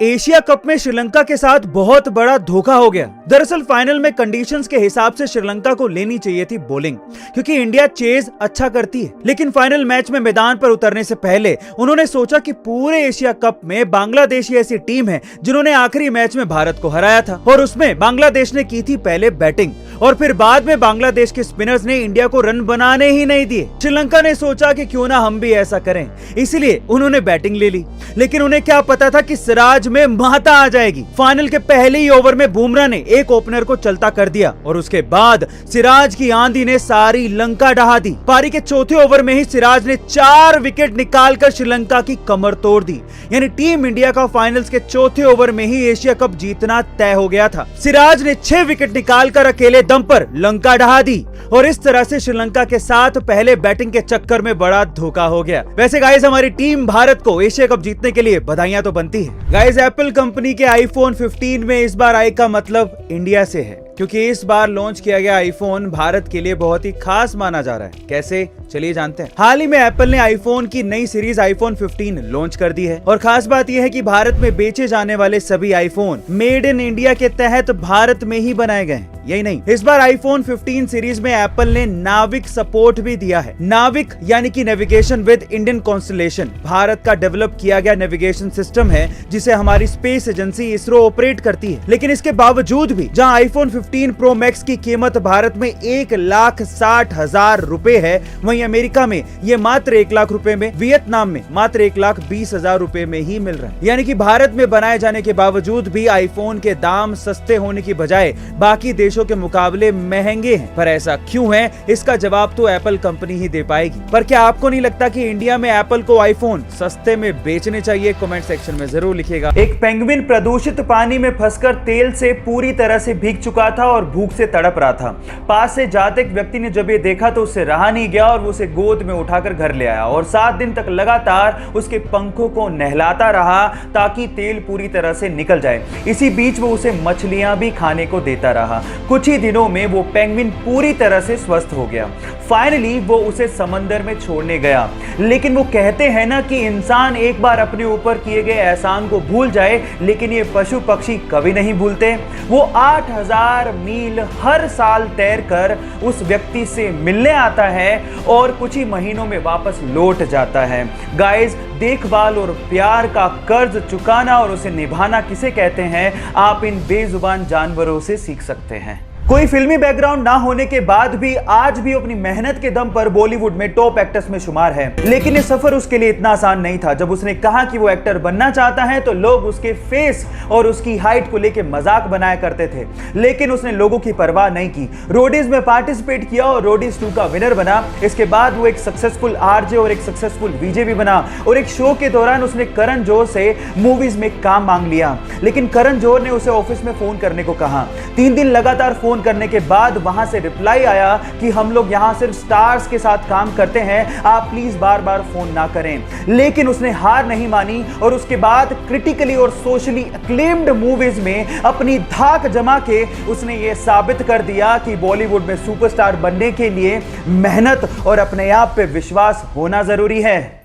Asia cup में श्रीलंका के साथ बहुत बड़ा धोखा हो गया। दरअसल फाइनल में कंडीशंस के हिसाब से श्रीलंका को लेनी चाहिए थी बॉलिंग, क्योंकि इंडिया चेज अच्छा करती है। लेकिन फाइनल मैच में मैदान पर उतरने से पहले उन्होंने सोचा कि पूरे एशिया कप में बांग्लादेश ही ऐसी टीम है जिन्होंने आखिरी मैच में भारत को हराया था, और उसमें बांग्लादेश ने की थी पहले बैटिंग और फिर बाद में बांग्लादेश के स्पिनर्स ने इंडिया को रन बनाने ही नहीं दिए। श्रीलंका ने सोचा कि क्यों ना हम भी ऐसा करें, इसलिए उन्होंने बैटिंग ले ली। लेकिन उन्हें क्या पता था कि सिराज में माता आ जाएगी। फाइनल के पहले ही ओवर में बुमराह ने एक ओपनर को चलता कर दिया और उसके बाद सिराज की आंधी ने सारी लंका ढहा दी। पारी के चौथे ओवर में ही सिराज ने 4 विकेट निकालकर श्रीलंका की कमर तोड़ दी। यानी टीम इंडिया का फाइनल्स के चौथे ओवर में ही एशिया कप जीतना तय हो गया था। सिराज ने 6 विकेट निकालकर अकेले दम पर लंका ढहा दी और इस तरह से श्रीलंका के साथ पहले बैटिंग के चक्कर में बड़ा धोखा हो गया। वैसे गाइस, हमारी टीम भारत को एशिया कप जीतने के लिए बधाइयां तो बनती है। गाइस, एप्पल कंपनी के आईफोन 15 में इस बार आई का मतलब इंडिया से है, क्योंकि इस बार लॉन्च किया गया आईफोन भारत के लिए बहुत ही खास माना जा रहा है। कैसे, चलिए जानते हैं। हाल ही में एप्पल ने आईफोन की नई सीरीज आईफोन 15 लॉन्च कर दी है और खास बात यह है कि भारत में बेचे जाने वाले सभी आईफोन मेड इन इंडिया के तहत भारत में ही बनाए गए हैं। यही नहीं, इस बार आईफोन 15 सीरीज में एप्पल ने नाविक सपोर्ट भी दिया है। नाविक यानी कि navigation with Indian constellation Bharat का डेवलप किया गया नेविगेशन सिस्टम है, जिसे हमारी स्पेस एजेंसी इसरो ऑपरेट करती है। लेकिन इसके बावजूद भी जहां आईफोन 15 प्रो मैक्स की कीमत भारत में 1,60,000 रुपए है, वहीं अमेरिका में ये मात्र 1 लाख रुपए में, वियतनाम में मात्र 1,20,000 रुपए में ही मिल रहा है। यानी कि भारत में बनाए जाने के बावजूद भी आईफोन के दाम सस्ते होने की बजाय बाकी देशों के मुकाबले महंगे हैं। पर ऐसा क्यों है, इसका जवाब तो एप्पल कंपनी ही दे पाएगी। पर क्या आपको नहीं लगता कि इंडिया में एप्पल को आईफोन सस्ते में बेचने चाहिए? कमेंट सेक्शन में जरूर लिखिएगा। एक पेंगुइन प्रदूषित पानी में फंसकर तेल से पूरी तरह से भीग चुका था और भूख से तड़प रहा था। पास से जाते एक व्यक्ति ने जब ये देखा तो उससे रहा नहीं गया और वो उसे गोद में उठाकर घर ले आया और 7 दिन तक लगातार उसके पंखों को नहलाता रहा ताकि तेल पूरी तरह से निकल जाए। इसी बीच वो उसे मछलियां भी खाने को देता रहा। कुछ ही दिनों में वो पेंगुइन पूरी तरह से स्वस्थ हो गया। फाइनली वो उसे समंदर में छोड़ने गया। लेकिन वो कहते हैं ना कि इंसान एक बार अपने ऊपर किए गए एहसान को भूल जाए, लेकिन ये पशु पक्षी कभी नहीं भूलते। वो 8,000 मील हर साल तैर कर उस व्यक्ति से मिलने आता है और कुछ ही महीनों में वापस लौट जाता है। गाइस, देखभाल और प्यार का कर्ज चुकाना और उसे निभाना किसे कहते हैं, आप इन बेजुबान जानवरों से सीख सकते हैं। कोई फिल्मी बैकग्राउंड ना होने के बाद भी आज भी अपनी मेहनत के दम पर बॉलीवुड में टॉप एक्टर्स में शुमार है। लेकिन ये सफर उसके लिए इतना आसान नहीं था। जब उसने कहा कि वो एक्टर बनना चाहता है तो लोग उसके फेस और उसकी हाइट को लेकर मजाक बनाया करते थे, लेकिन उसने लोगों की परवाह नहीं की। रोडीज में पार्टिसिपेट किया और रोडीज 2 का विनर बना। इसके बाद वो एक सक्सेसफुल आरजे और एक सक्सेसफुल वीजे भी बना और एक शो के दौरान उसने करण जौहर से मूवीज में काम मांग लिया। लेकिन करण जौहर ने उसे ऑफिस में फोन करने को कहा। 3 दिन लगातार फोन करने के बाद वहां से रिप्लाई आया कि हम लोग यहां सिर्फ स्टार्स के साथ काम करते हैं, आप प्लीज बार बार फोन ना करें। लेकिन उसने हार नहीं मानी और उसके बाद क्रिटिकली और सोशली अक्लेम्ड मूवीज में अपनी धाक जमा के उसने ये साबित कर दिया कि बॉलीवुड में सुपरस्टार बनने के लिए मेहनत और अपने आप पे विश्वास होना जरूरी है।